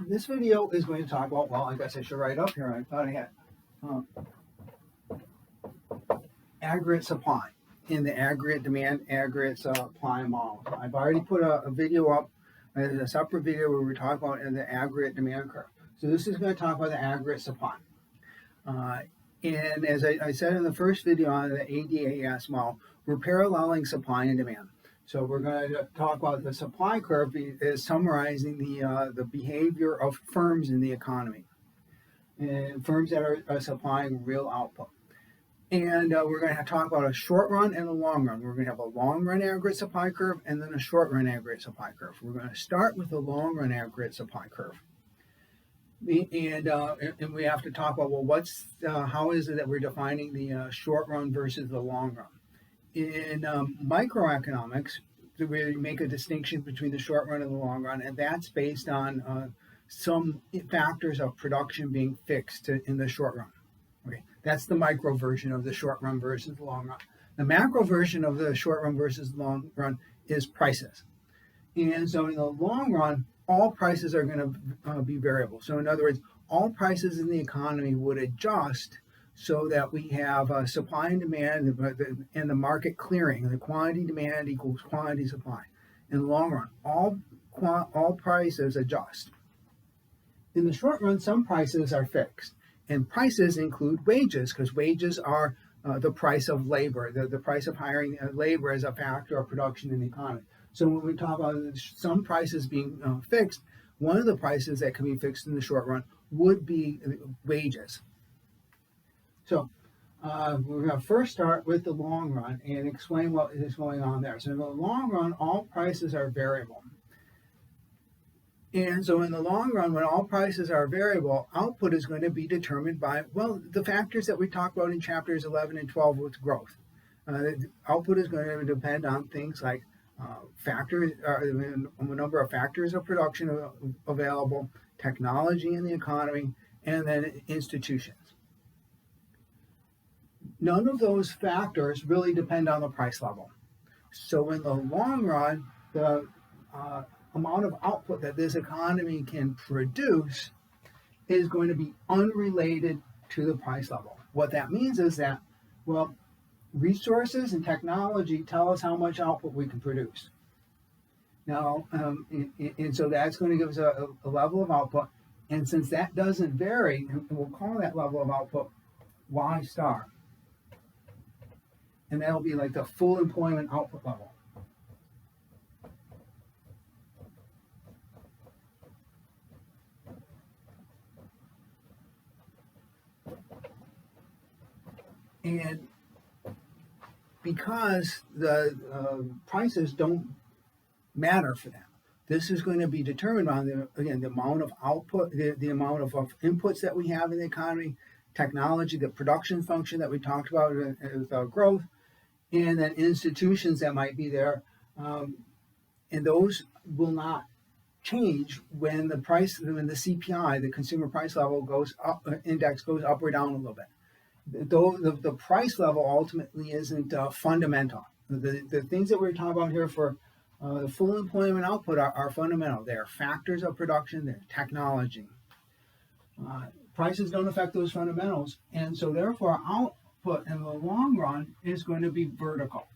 This video is going to talk about, well, I guess I should write up here. I thought I had aggregate supply in the aggregate demand, aggregate supply model. I've already put a video up, a separate video where we talk about in the aggregate demand curve. So this is going to talk about the aggregate supply. And as I said in the first video on the ADAS model, we're paralleling supply and demand. So we're going to talk about the supply curve is summarizing the behavior of firms in the economy, and firms that are supplying real output. And we're going to talk about a short run and a long run. We're going to have a long run aggregate supply curve and then a short run aggregate supply curve. We're going to start with the long run aggregate supply curve. And we have to talk about, well, how is it that we're defining the short run versus the long run? In macroeconomics, we make a distinction between the short run and the long run, and that's based on some factors of production being fixed in the short run. Okay, that's the micro version of the short run versus the long run. The macro version of the short run versus the long run is prices. And so in the long run, all prices are going to be variable. So in other words, all prices in the economy would adjust so that we have supply and demand and the market clearing. The quantity demand equals quantity supply. In the long run, all prices adjust. In the short run, some prices are fixed. And prices include wages, because wages are the price of labor. The price of hiring labor is a factor of production in the economy. So when we talk about some prices being fixed, one of the prices that can be fixed in the short run would be wages. So we're going to first start with the long run and explain what is going on there. So in the long run, all prices are variable. And so in the long run, when all prices are variable, output is going to be determined by, well, the factors that we talked about in chapters 11 and 12 with growth. Output is going to depend on things like a number of factors of production available, technology in the economy, and then institutions. None of those factors really depend on the price level. So in the long run, the amount of output that this economy can produce is going to be unrelated to the price level. What that means is that, well, resources and technology tell us how much output we can produce. Now, and so that's going to give us a level of output. And since that doesn't vary, we'll call that level of output Y star. And that'll be like the full employment output level. And because the prices don't matter for them, this is going to be determined on the amount of output, the amount of inputs that we have in the economy, technology, the production function that we talked about with growth, and then institutions that might be there, and those will not change when the CPI, the consumer price level, goes up, index goes up or down a little bit. Though the price level ultimately isn't fundamental. The things that we're talking about here for the full employment output are fundamental. They are factors of production, they're technology. Prices don't affect those fundamentals, and so therefore output in the long run is going to be vertical.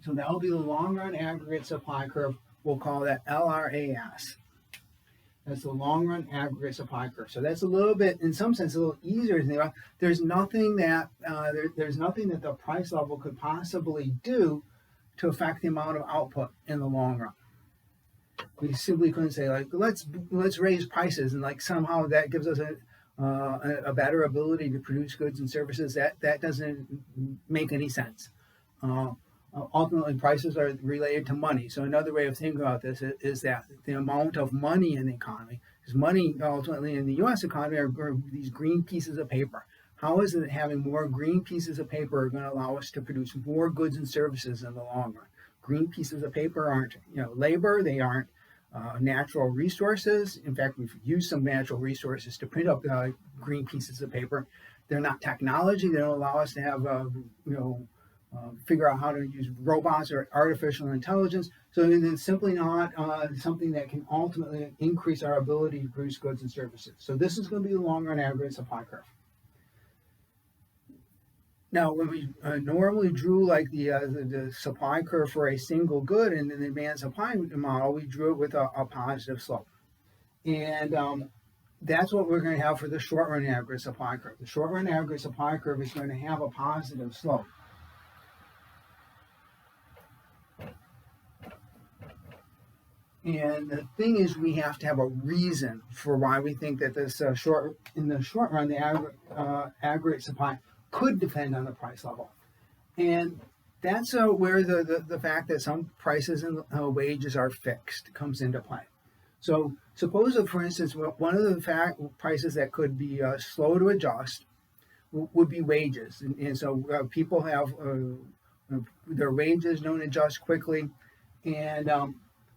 So that will be the long run aggregate supply curve. We'll call that LRAS. That's the long run aggregate supply curve. So that's a little bit, in some sense, a little easier to think about. There's nothing that the price level could possibly do to affect the amount of output in the long run. We simply couldn't say, like, let's raise prices and like somehow that gives us a better ability to produce goods and services. That doesn't make any sense. Ultimately, prices are related to money. So another way of thinking about this is that the amount of money in the economy, because money ultimately in the U.S. economy are these green pieces of paper. How is it that having more green pieces of paper are going to allow us to produce more goods and services in the long run? Green pieces of paper aren't, labor. They aren't natural resources. In fact, we've used some natural resources to print up green pieces of paper. They're not technology. They don't allow us to have, figure out how to use robots or artificial intelligence. So it's simply not something that can ultimately increase our ability to produce goods and services. So this is going to be the long run aggregate supply curve. Now, when we normally drew like the supply curve for a single good in the demand supply model, we drew it with a positive slope. And that's what we're going to have for the short run aggregate supply curve. The short run aggregate supply curve is going to have a positive slope. And the thing is, we have to have a reason for why we think that this in the short run, the aggregate supply could depend on the price level. And that's where the fact that some prices and wages are fixed comes into play. So suppose that, for instance, one of the prices that could be slow to adjust would be wages. And so people have their wages don't adjust quickly. And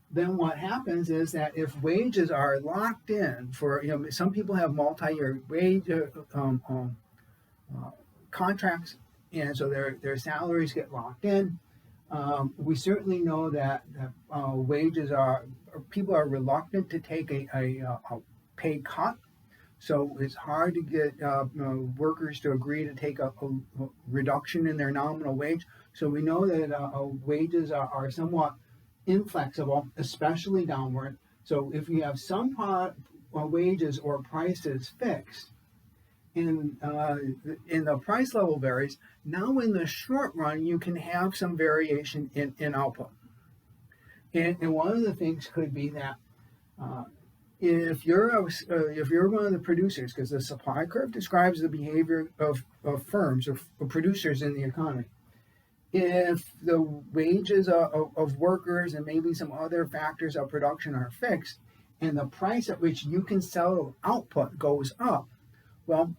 then what happens is that if wages are locked in for, some people have multi-year wage contracts, and so their salaries get locked in. We certainly know that people are reluctant to take a pay cut. So it's hard to get workers to agree to take a reduction in their nominal wage. So we know that wages are somewhat inflexible, especially downward. So if you have some wages or prices fixed, and the price level varies, now in the short run you can have some variation in output. And one of the things could be that if you're one of the producers, because the supply curve describes the behavior of firms or producers in the economy. If the wages of workers and maybe some other factors of production are fixed, and the price at which you can sell output goes up, well,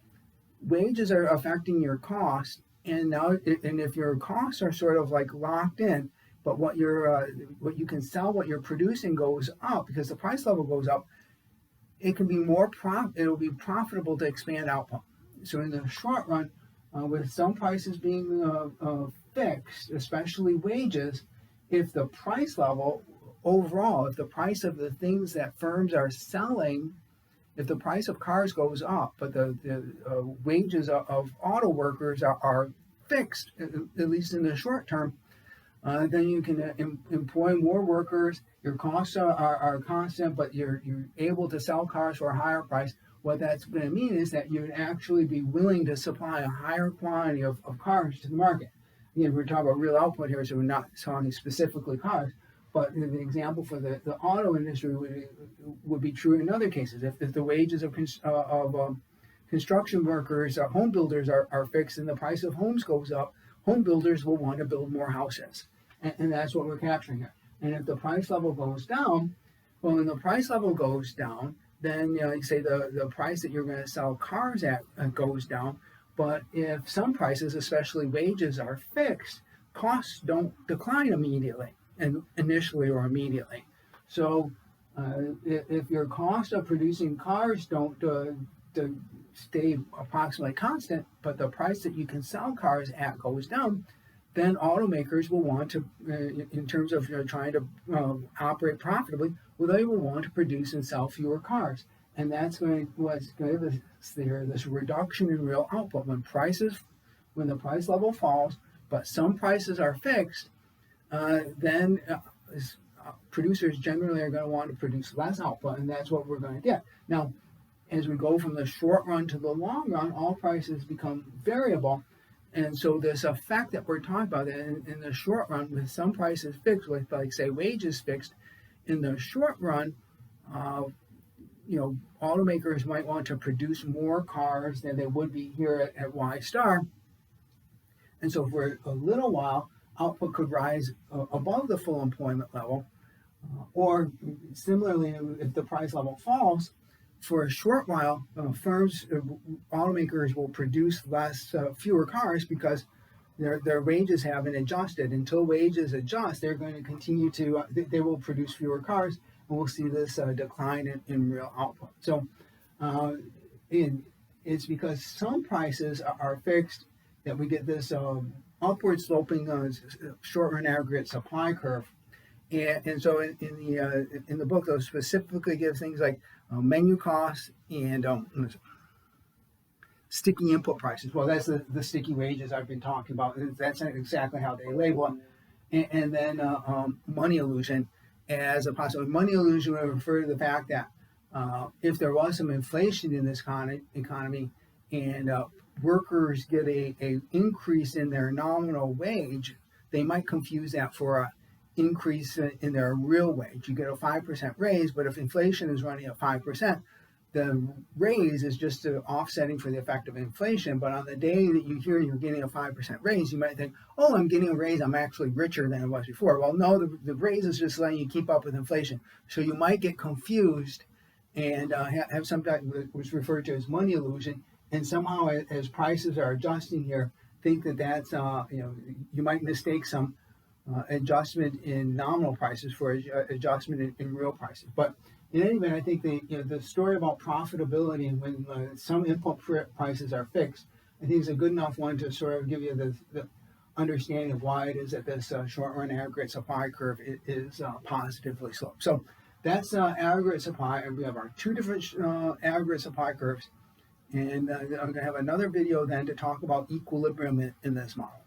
wages are affecting your cost, and if your costs are sort of like locked in, but what you can sell, what you're producing goes up because the price level goes up, it'll be profitable to expand output. So in the short run, with some prices being fixed, especially wages, if the price level overall, if the price of the things that firms are selling, if the price of cars goes up, but the wages of auto workers are fixed, at least in the short term, then you can employ more workers. Your costs are constant, but you're able to sell cars for a higher price. What that's going to mean is that you'd actually be willing to supply a higher quantity of cars to the market. Again, we're talking about real output here, so we're not talking specifically cars. But the example for the auto industry would be true in other cases. If the wages of construction workers, home builders are fixed, and the price of homes goes up, home builders will want to build more houses. And that's what we're capturing here. And if the price level goes down, well, when the price level goes down, then you say the price that you're going to sell cars at goes down. But if some prices, especially wages, are fixed, costs don't decline immediately, and initially or immediately. So if your cost of producing cars don't stay approximately constant, but the price that you can sell cars at goes down, then automakers will want to, in terms of trying to operate profitably, well, they will want to produce and sell fewer cars. And that's what's going to give us this reduction in real output. When the price level falls, but some prices are fixed, then producers generally are going to want to produce less output, and that's what we're going to get. Now, as we go from the short run to the long run, all prices become variable. And so this effect that we're talking about in the short run, with some prices fixed, with like say wages fixed, in the short run, automakers might want to produce more cars than they would be here at Y Star. And so for a little while, output could rise above the full employment level, or similarly, if the price level falls, for a short while, automakers will produce fewer cars because their wages haven't adjusted. Until wages adjust, they're going to continue to, they will produce fewer cars, and we'll see this decline in real output. So it's because some prices are fixed that we get this upward sloping short run aggregate supply curve. And so in the book, they'll specifically give things like menu costs and sticky input prices. Well, that's the sticky wages I've been talking about. That's exactly how they label it. And then money illusion as a possible money illusion would refer to the fact that if there was some inflation in this economy and workers get a increase in their nominal wage, they might confuse that for a increase in their real wage. You get a 5% raise, but if inflation is running at 5%, the raise is just offsetting for the effect of inflation. But on the day that you hear you're getting a 5% raise, you might think, oh, I'm getting a raise, I'm actually richer than I was before. Well, no, the raise is just letting you keep up with inflation. So you might get confused and have sometimes what's referred to as money illusion. And somehow as prices are adjusting here, think that's, you might mistake some adjustment in nominal prices for adjustment in real prices. But in any event, I think the story about profitability when some input prices are fixed, I think is a good enough one to sort of give you the understanding of why it is that this short run aggregate supply curve is positively sloped. So that's aggregate supply, and we have our two different aggregate supply curves. And I'm going to have another video then to talk about equilibrium in this model.